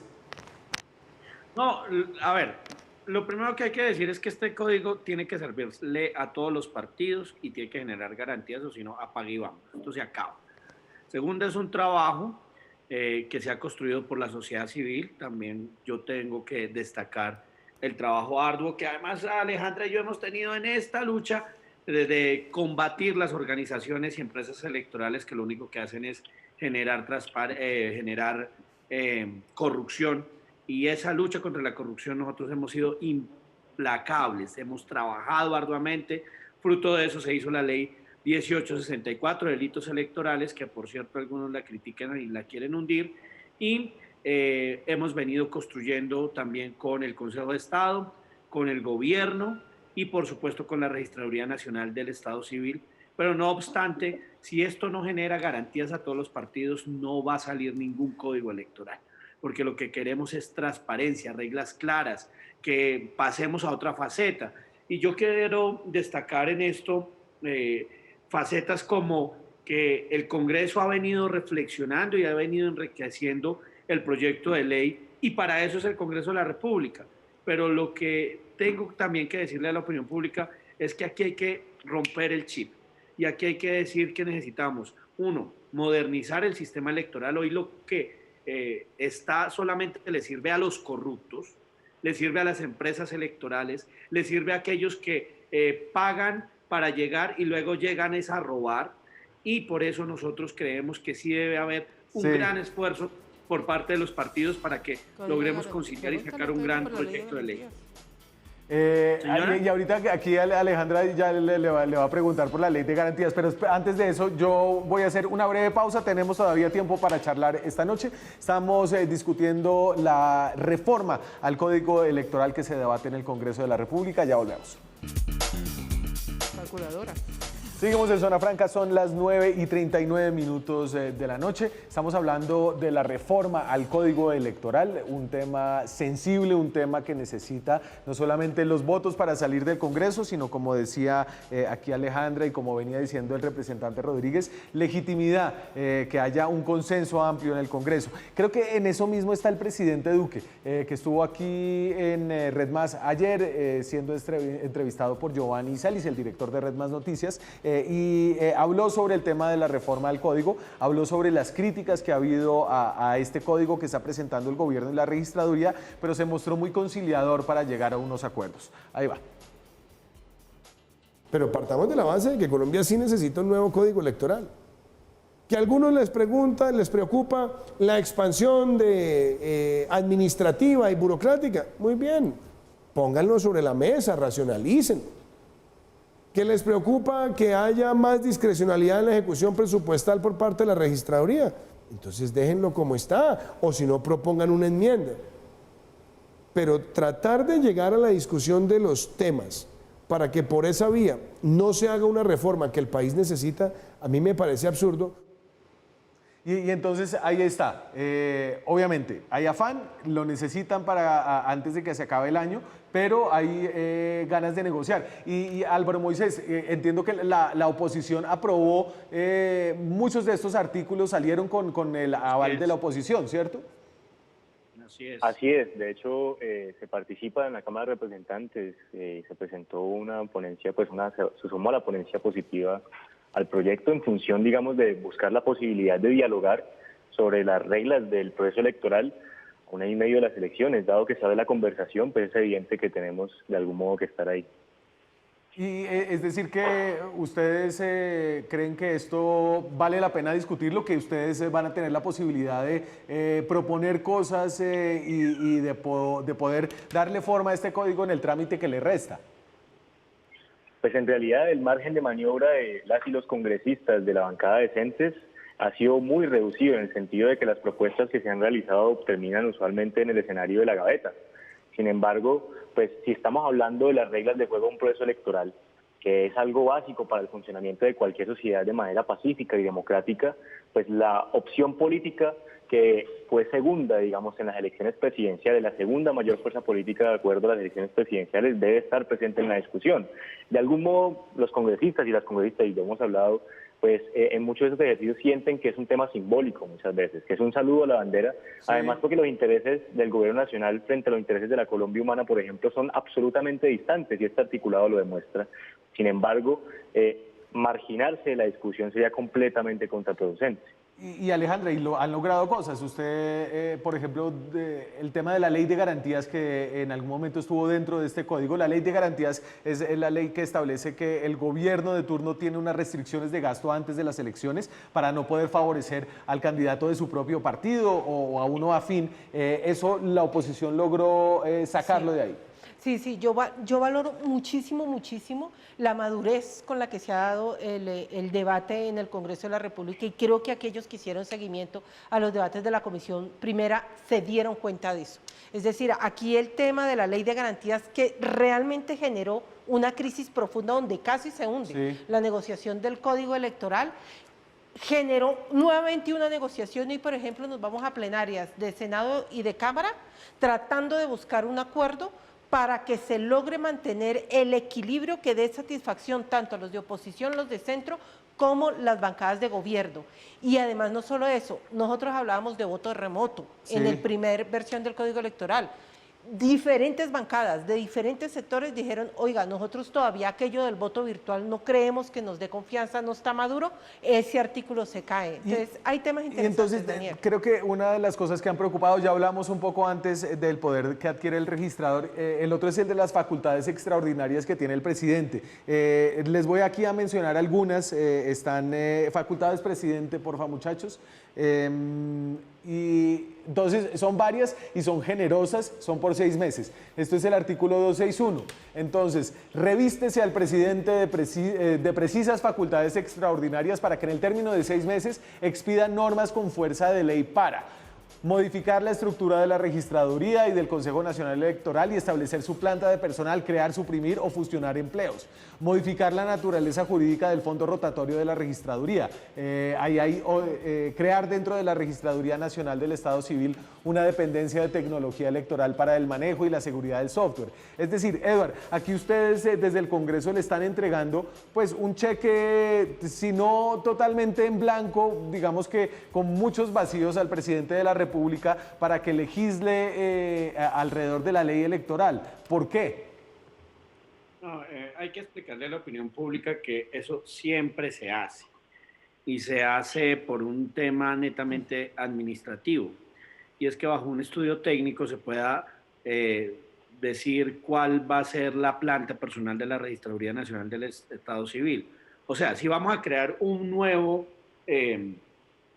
No, a ver, lo primero que hay que decir es que este código tiene que servirle a todos los partidos y tiene que generar garantías, o si no, apague y vamos. Esto se acaba. Segundo, es un trabajo que se ha construido por la sociedad civil. También yo tengo que destacar el trabajo arduo que además Alejandra y yo hemos tenido en esta lucha de combatir las organizaciones y empresas electorales que lo único que hacen es generar corrupción, y esa lucha contra la corrupción nosotros hemos sido implacables, hemos trabajado arduamente. Fruto de eso se hizo la ley 1864, delitos electorales, que por cierto algunos la critican y la quieren hundir, y hemos venido construyendo también con el Consejo de Estado, con el gobierno y por supuesto con la Registraduría Nacional del Estado Civil. Pero no obstante, si esto no genera garantías a todos los partidos, no va a salir ningún código electoral, porque lo que queremos es transparencia, reglas claras, que pasemos a otra faceta. Y yo quiero destacar en esto facetas como que el Congreso ha venido reflexionando y ha venido enriqueciendo el proyecto de ley, y para eso es el Congreso de la República. Pero lo que tengo también que decirle a la opinión pública es que aquí hay que romper el chip. Y aquí hay que decir que necesitamos, uno, modernizar el sistema electoral. Hoy lo que está solamente le sirve a los corruptos, le sirve a las empresas electorales, le sirve a aquellos que pagan para llegar y luego llegan es a robar. Y por eso nosotros creemos que sí debe haber un gran esfuerzo por parte de los partidos para que logremos conciliar y sacar un gran proyecto de ley. Y ahorita aquí Alejandra ya le va a preguntar por la ley de garantías, pero antes de eso yo voy a hacer una breve pausa. Tenemos todavía tiempo para charlar esta noche. Estamos discutiendo la reforma al Código Electoral que se debate en el Congreso de la República. Ya volvemos. Calculadora. Seguimos en Zona Franca, son las 9:39 de la noche. Estamos hablando de la reforma al Código Electoral, un tema sensible, un tema que necesita no solamente los votos para salir del Congreso, sino, como decía aquí Alejandra y como venía diciendo el representante Rodríguez, legitimidad, que haya un consenso amplio en el Congreso. Creo que en eso mismo está el presidente Duque, que estuvo aquí en Red Más ayer, siendo entrevistado por Giovanni Salis, el director de Red Más Noticias, y habló sobre el tema de la reforma del código, habló sobre las críticas que ha habido a este código que está presentando el gobierno y la registraduría, pero se mostró muy conciliador para llegar a unos acuerdos. Ahí va. Pero partamos de la base de que Colombia sí necesita un nuevo código electoral. Que a algunos les preocupa la expansión administrativa y burocrática. Muy bien, pónganlo sobre la mesa, racionalicen. ¿Que les preocupa que haya más discrecionalidad en la ejecución presupuestal por parte de la registraduría? Entonces déjenlo como está, o si no, propongan una enmienda. Pero tratar de llegar a la discusión de los temas para que por esa vía no se haga una reforma que el país necesita, a mí me parece absurdo. Y entonces ahí está, obviamente hay afán, lo necesitan para antes de que se acabe el año, pero hay ganas de negociar. Y Álvaro Moisés, entiendo que la oposición aprobó, muchos de estos artículos salieron con el aval de la oposición, ¿cierto? Así es. Así es, de hecho se participa en la Cámara de Representantes, se presentó una ponencia, pues se sumó a la ponencia positiva al proyecto en función, digamos, de buscar la posibilidad de dialogar sobre las reglas del proceso electoral a un año y medio de las elecciones. Dado que se abre la conversación, pues es evidente que tenemos de algún modo que estar ahí. Y es decir que ustedes creen que esto vale la pena discutirlo, que ustedes van a tener la posibilidad de proponer cosas y de poder darle forma a este código en el trámite que le resta. Pues en realidad el margen de maniobra de las y los congresistas de la bancada decentes ha sido muy reducido, en el sentido de que las propuestas que se han realizado terminan usualmente en el escenario de la gaveta. Sin embargo, pues si estamos hablando de las reglas de juego de un proceso electoral, que es algo básico para el funcionamiento de cualquier sociedad de manera pacífica y democrática, pues la opción política que fue segunda, digamos, en las elecciones presidenciales, la segunda mayor fuerza política de acuerdo a las elecciones presidenciales, debe estar presente en la discusión. De algún modo, los congresistas y las congresistas, y lo hemos hablado, pues en muchos de esos ejercicios sienten que es un tema simbólico muchas veces, que es un saludo a la bandera, sí. Además porque los intereses del gobierno nacional frente a los intereses de la Colombia humana, por ejemplo, son absolutamente distantes, y este articulado lo demuestra. Sin embargo, marginarse de la discusión sería completamente contraproducente. Y Alejandra, han logrado cosas. Usted, por ejemplo, el tema de la ley de garantías que en algún momento estuvo dentro de este código. La ley de garantías es la ley que establece que el gobierno de turno tiene unas restricciones de gasto antes de las elecciones para no poder favorecer al candidato de su propio partido o a uno afín. Eso la oposición logró sacarlo de ahí. Sí, yo valoro muchísimo la madurez con la que se ha dado el debate en el Congreso de la República, y creo que aquellos que hicieron seguimiento a los debates de la Comisión Primera se dieron cuenta de eso. Es decir, aquí el tema de la ley de garantías, que realmente generó una crisis profunda donde casi se hunde la negociación del Código Electoral, generó nuevamente una negociación, y por ejemplo nos vamos a plenarias de Senado y de Cámara tratando de buscar un acuerdo para que se logre mantener el equilibrio que dé satisfacción tanto a los de oposición, los de centro, como las bancadas de gobierno. Y además no solo eso, nosotros hablábamos de voto remoto en la primera versión del Código Electoral. Diferentes bancadas de diferentes sectores dijeron, oiga, nosotros todavía aquello del voto virtual no creemos que nos dé confianza, no está maduro, ese artículo se cae. Entonces, hay temas interesantes. Entonces, Daniel, creo que una de las cosas que han preocupado, ya hablamos un poco antes del poder que adquiere el registrador, el otro es el de las facultades extraordinarias que tiene el presidente. Les voy aquí a mencionar algunas. Están facultades presidente, porfa, muchachos. Y entonces son varias y son generosas, son por 6 meses. Esto es el artículo 261. Entonces, revístese al presidente de precisas facultades extraordinarias para que en el término de 6 meses expida normas con fuerza de ley para modificar la estructura de la registraduría y del Consejo Nacional Electoral y establecer su planta de personal, crear, suprimir o fusionar empleos, modificar la naturaleza jurídica del fondo rotatorio de la registraduría, crear dentro de la Registraduría Nacional del Estado Civil una dependencia de tecnología electoral para el manejo y la seguridad del software. Es decir, Edward, aquí ustedes desde el Congreso le están entregando pues un cheque, si no totalmente en blanco, digamos que con muchos vacíos al presidente de la República para que legisle alrededor de la ley electoral. ¿Por qué? No, hay que explicarle a la opinión pública que eso siempre se hace y se hace por un tema netamente administrativo, y es que bajo un estudio técnico se pueda decir cuál va a ser la planta personal de la Registraduría Nacional del Estado Civil. O sea, si vamos a crear un nuevo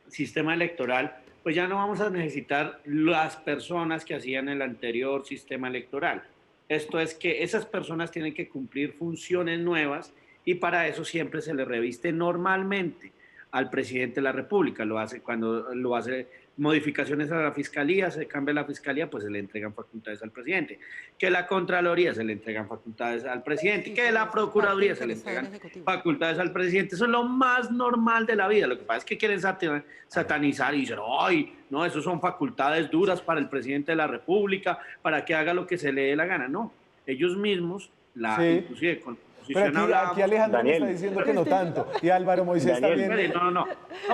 sistema electoral, pues ya no vamos a necesitar las personas que hacían el anterior sistema electoral. Esto es que esas personas tienen que cumplir funciones nuevas y para eso siempre se le reviste normalmente al presidente de la República. Lo hace cuando lo hace modificaciones a la fiscalía, se cambia la fiscalía, pues se le entregan facultades al presidente. Que la Contraloría se le entregan facultades al presidente, que la Procuraduría se le entregan facultades al presidente. Eso es lo más normal de la vida. Lo que pasa es que quieren satanizar y dicen, ¡ay! No, eso son facultades duras para el presidente de la República, para que haga lo que se le dé la gana. No, ellos mismos, inclusive con pero aquí Alejandro me está diciendo que no tanto, y Álvaro Moisés también. No,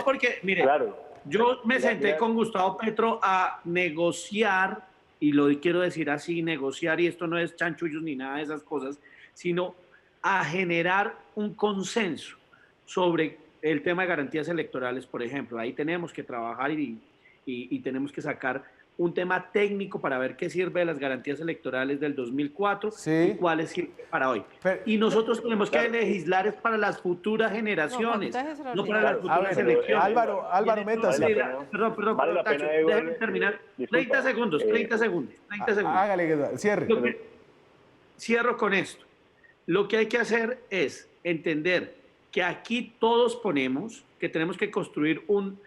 porque, mire, claro. Yo me senté con Gustavo Petro a negociar, y lo quiero decir así, negociar, y esto no es chanchullos ni nada de esas cosas, sino a generar un consenso sobre el tema de garantías electorales, por ejemplo. Ahí tenemos que trabajar y tenemos que sacar un tema técnico para ver qué sirve de las garantías electorales del 2004 y cuáles sirven para hoy. Y nosotros tenemos que legislar es para las futuras generaciones, no para las futuras elecciones. Álvaro, métase. Perdón, Tacho, déjeme terminar. 30 segundos. Hágale, cierre. Cierro con esto. Lo que hay que hacer es entender que aquí todos ponemos que tenemos que construir un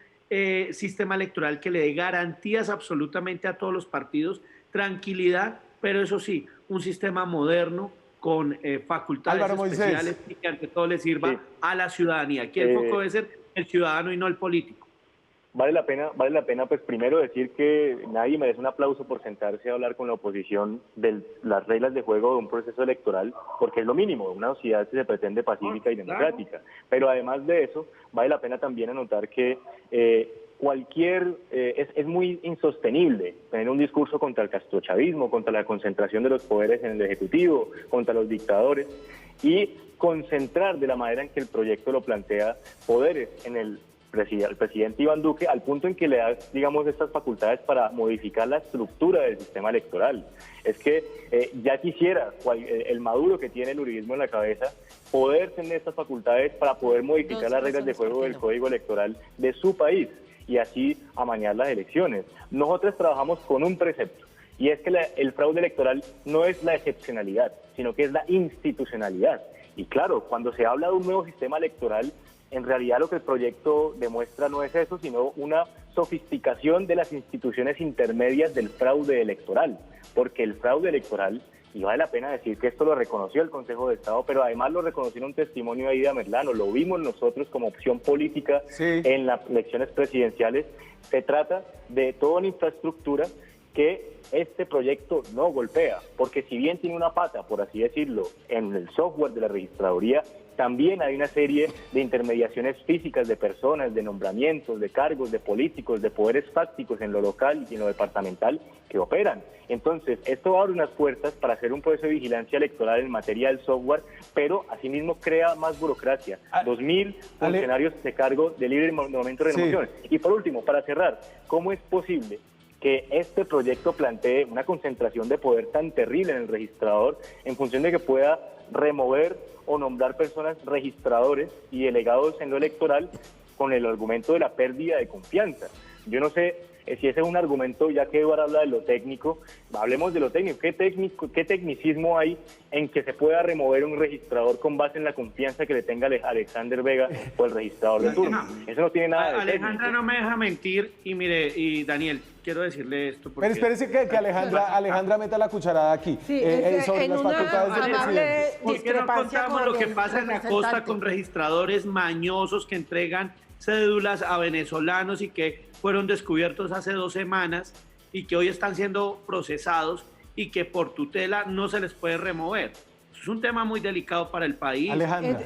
sistema electoral que le dé garantías absolutamente a todos los partidos, tranquilidad, pero eso sí, un sistema moderno con facultades especiales y que ante todo le sirva a la ciudadanía. Aquí el foco debe ser el ciudadano y no el político. Vale la pena, pues primero decir que nadie merece un aplauso por sentarse a hablar con la oposición de las reglas de juego de un proceso electoral, porque es lo mínimo, una sociedad que se pretende pacífica y democrática. Pero además de eso, vale la pena también anotar que es muy insostenible tener un discurso contra el castrochavismo, contra la concentración de los poderes en el Ejecutivo, contra los dictadores, y concentrar de la manera en que el proyecto lo plantea poderes en el presidente Iván Duque, al punto en que le da, digamos, estas facultades para modificar la estructura del sistema electoral. Es que ya quisiera el Maduro que tiene el uribismo en la cabeza poder tener estas facultades para poder modificar las reglas de juego del código electoral de su país y así amañar las elecciones. Nosotros trabajamos con un precepto, y es que el fraude electoral no es la excepcionalidad, sino que es la institucionalidad. Y claro, cuando se habla de un nuevo sistema electoral, en realidad lo que el proyecto demuestra no es eso, sino una sofisticación de las instituciones intermedias del fraude electoral, porque el fraude electoral, y vale la pena decir que esto lo reconoció el Consejo de Estado, pero además lo reconoció en un testimonio de Aida Merlano, lo vimos nosotros como opción política en las elecciones presidenciales. Se trata de toda una infraestructura que este proyecto no golpea, porque si bien tiene una pata, por así decirlo, en el software de la registraduría, también hay una serie de intermediaciones físicas de personas, de nombramientos, de cargos, de políticos, de poderes fácticos en lo local y en lo departamental que operan. Entonces, esto abre unas puertas para hacer un proceso de vigilancia electoral en materia del software, pero asimismo crea más burocracia. 2.000 funcionarios de cargo de libre momento de remociones. Y por último, para cerrar, ¿cómo es posible que este proyecto plantee una concentración de poder tan terrible en el registrador en función de que pueda remover o nombrar personas registradores y delegados en lo electoral con el argumento de la pérdida de confianza? Yo no sé si ese es un argumento, ya que Eduardo habla de lo técnico, hablemos de lo técnico. ¿Qué tecnicismo hay en que se pueda remover un registrador con base en la confianza que le tenga Alexander Vega o el registrador de turno? Eso no tiene nada de Alejandra técnico. no me deja mentir y mire, y Daniel, quiero decirle esto porque... Pero espérese que Alejandra meta la cuchara aquí. Sí, sobre en las una facultades del amable presidente. ¿Por qué no discrepancia contamos con lo que el pasa en la costa representante? con registradores mañosos que entregan cédulas a venezolanos y que fueron descubiertos hace 2 semanas y que hoy están siendo procesados y que por tutela no se les puede remover? Es un tema muy delicado para el país. Alejandra.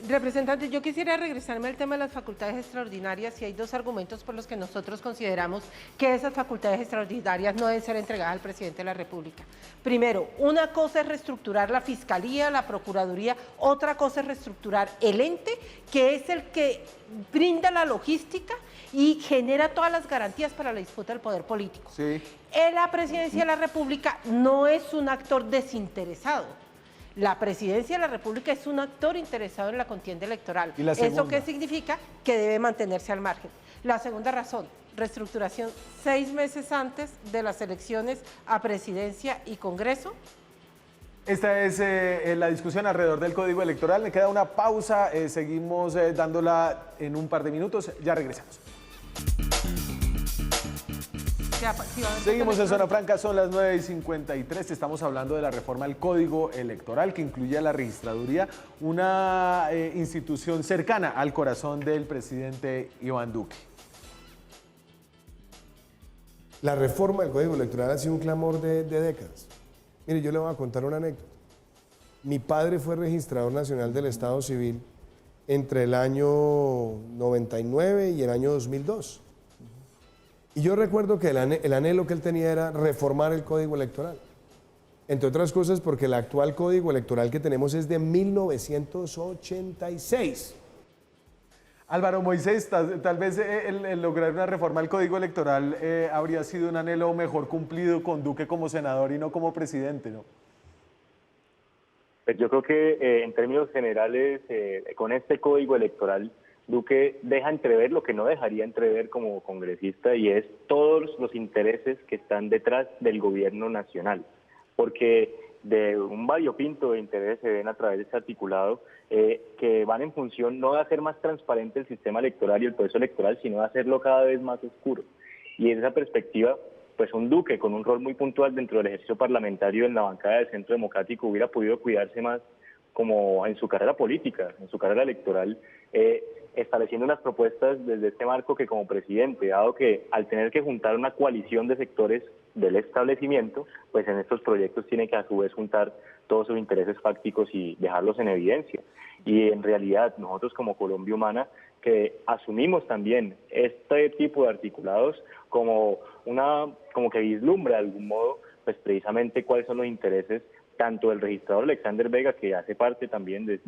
Representante, yo quisiera regresarme al tema de las facultades extraordinarias y hay 2 argumentos por los que nosotros consideramos que esas facultades extraordinarias no deben ser entregadas al presidente de la República. Primero, una cosa es reestructurar la Fiscalía, la Procuraduría, otra cosa es reestructurar el ente, que es el que brinda la logística y genera todas las garantías para la disputa del poder político. Sí. La presidencia de la República no es un actor desinteresado. La presidencia de la República es un actor interesado en la contienda electoral. ¿Y la segunda? ¿Eso qué significa? Que debe mantenerse al margen. La segunda razón, reestructuración 6 meses antes de las elecciones a presidencia y Congreso. Esta es la discusión alrededor del Código Electoral. Me queda una pausa, seguimos dándola en un par de minutos, ya regresamos. Seguimos en Zona Franca, son las 9:53, estamos hablando de la reforma al Código Electoral que incluye a la registraduría, una institución cercana al corazón del presidente Iván Duque. La reforma del Código Electoral ha sido un clamor de décadas. Mire, yo le voy a contar una anécdota. Mi padre fue registrador nacional del Estado Civil entre el año 99 y el año 2002. Y yo recuerdo que el anhelo que él tenía era reformar el Código Electoral. Entre otras cosas porque el actual Código Electoral que tenemos es de 1986. Álvaro Moisés, tal vez el lograr una reforma al Código Electoral habría sido un anhelo mejor cumplido con Duque como senador y no como presidente, ¿no? Pues yo creo que en términos generales, con este Código Electoral, Duque deja entrever lo que no dejaría entrever como congresista y es todos los intereses que están detrás del gobierno nacional, porque de un variopinto de intereses se ven a través de este articulado que van en función no de hacer más transparente el sistema electoral y el proceso electoral, sino de hacerlo cada vez más oscuro. Y en esa perspectiva, pues un Duque con un rol muy puntual dentro del ejercicio parlamentario en la bancada del Centro Democrático hubiera podido cuidarse más como en su carrera política, en su carrera electoral, estableciendo unas propuestas desde este marco que como presidente, dado que al tener que juntar una coalición de sectores del establecimiento, pues en estos proyectos tiene que a su vez juntar todos sus intereses fácticos y dejarlos en evidencia. Y en realidad nosotros como Colombia Humana, que asumimos también este tipo de articulados como que vislumbra de algún modo, pues precisamente cuáles son los intereses tanto del registrador Alexander Vega, que hace parte también de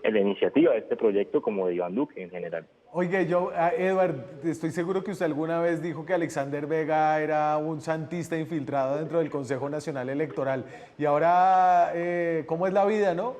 la iniciativa de este proyecto, como de Iván Duque en general. Oye, Eduard, estoy seguro que usted alguna vez dijo que Alexander Vega era un santista infiltrado dentro del Consejo Nacional Electoral. Y ahora, ¿cómo es la vida, no?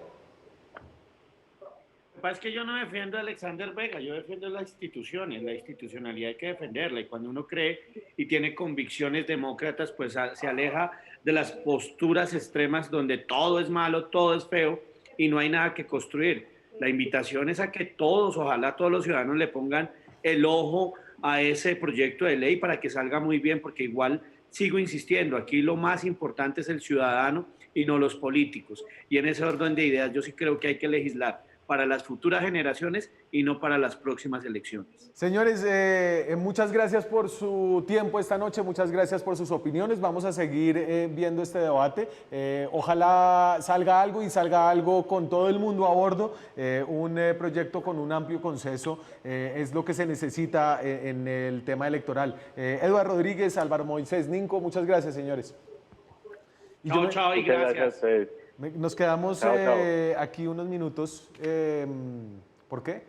Lo que pasa es que yo no defiendo a Alexander Vega, yo defiendo las instituciones, la institucionalidad hay que defenderla y cuando uno cree y tiene convicciones demócratas, pues se aleja de las posturas extremas donde todo es malo, todo es feo y no hay nada que construir. La invitación es a que todos, ojalá todos los ciudadanos le pongan el ojo a ese proyecto de ley para que salga muy bien, porque igual sigo insistiendo, aquí lo más importante es el ciudadano y no los políticos. Y en ese orden de ideas yo sí creo que hay que legislar para las futuras generaciones y no para las próximas elecciones. Señores, muchas gracias por su tiempo esta noche, muchas gracias por sus opiniones. Vamos a seguir viendo este debate. Ojalá salga algo y salga algo con todo el mundo a bordo. Un proyecto con un amplio consenso es lo que se necesita en el tema electoral. Eduard Rodríguez, Álvaro Moisés, Ninco, muchas gracias, señores. Chao y gracias. Nos quedamos Chao. aquí unos minutos. ¿Por qué?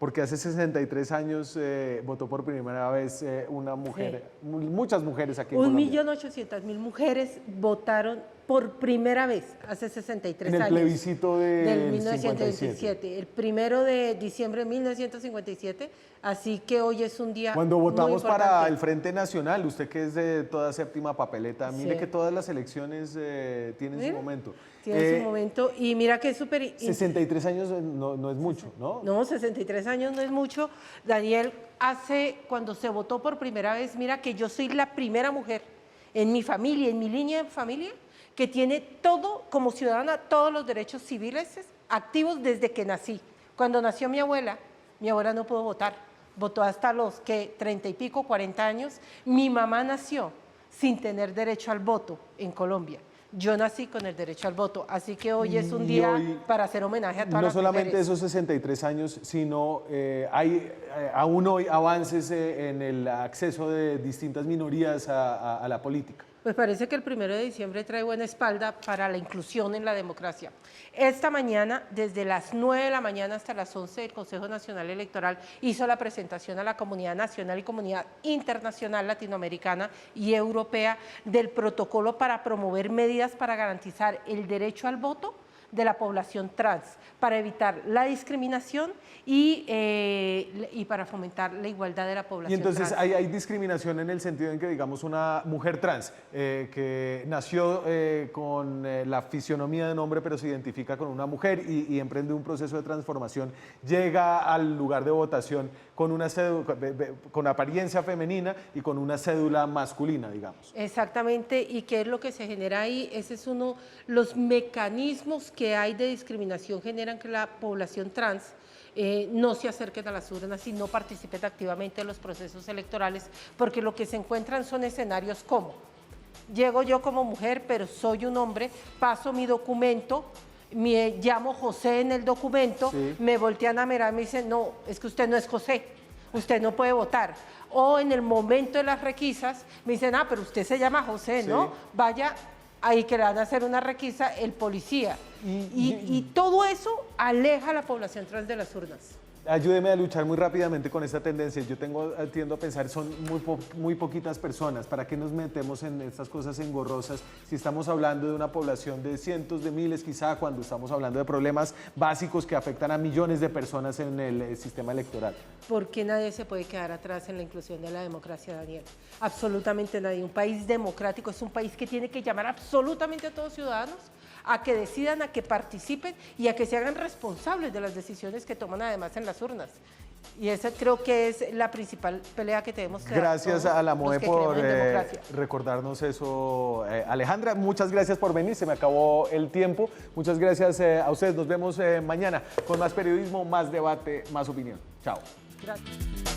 porque hace 63 años votó por primera vez una mujer, muchas mujeres aquí en Colombia. 1.800.000 mujeres votaron por primera vez hace 63 años. En el plebiscito del 1927, el 1 de diciembre de 1957, así que hoy es un día Cuando muy votamos para importante. el Frente Nacional, usted que es de toda séptima papeleta, mire Sí. que todas las elecciones tienen su Mira, momento. Tiene su momento, y mira que es súper... 63 años no es mucho, ¿no? No, 63 años no es mucho. Daniel, cuando se votó por primera vez, mira que yo soy la primera mujer en mi familia, en mi línea de familia, que tiene todo, como ciudadana, todos los derechos civiles activos desde que nací. Cuando nació mi abuela no pudo votar, votó hasta los 30 y pico, 40 años. Mi mamá nació sin tener derecho al voto en Colombia. Yo nací con el derecho al voto, así que hoy es un Y día hoy, para hacer homenaje a todas no las solamente mujeres. esos 63 años, sino hay aún hoy avances en el acceso de distintas minorías a la política. Pues parece que el 1 de diciembre trae buena espalda para la inclusión en la democracia. Esta mañana, desde las 9 de la mañana hasta las 11, el Consejo Nacional Electoral hizo la presentación a la comunidad nacional y comunidad internacional latinoamericana y europea del protocolo para promover medidas para garantizar el derecho al voto de la población trans, para evitar la discriminación y para fomentar la igualdad de la población Y entonces trans. hay discriminación en el sentido en que, digamos, una mujer trans que nació con la fisionomía de un hombre, pero se identifica con una mujer y emprende un proceso de transformación, llega al lugar de votación con una con apariencia femenina y con una cédula masculina, digamos. Exactamente, y qué es lo que se genera ahí. Ese es uno, los mecanismos que hay de discriminación generan que la población trans no se acerquen a las urnas y no participen activamente en los procesos electorales, porque lo que se encuentran son escenarios como: llego yo como mujer, pero soy un hombre, paso mi documento, me llamo José en el documento, Sí. me voltean a mirar y me dicen: no, es que usted no es José, usted no puede votar. O en el momento de las requisas me dicen: ah, pero usted se llama José, Sí. ¿no? Vaya, ahí que le van a hacer una requisa el policía. Y todo eso aleja a la población trans de las urnas. Ayúdeme a luchar muy rápidamente con esta tendencia. Yo tiendo a pensar, son muy poquitas personas. ¿Para qué nos metemos en estas cosas engorrosas si estamos hablando de una población de cientos de miles, quizá, cuando estamos hablando de problemas básicos que afectan a millones de personas en el sistema electoral? Porque nadie se puede quedar atrás en la inclusión de la democracia, Daniel. Absolutamente nadie. Un país democrático es un país que tiene que llamar absolutamente a todos los ciudadanos a que decidan, a que participen y a que se hagan responsables de las decisiones que toman además en las urnas. Y esa creo que es la principal pelea que tenemos que dar Gracias todos a la los MOE que por creemos en democracia. recordarnos eso. Alejandra, muchas gracias por venir, se me acabó el tiempo. Muchas gracias a ustedes, nos vemos mañana con más periodismo, más debate, más opinión. Chao. Gracias.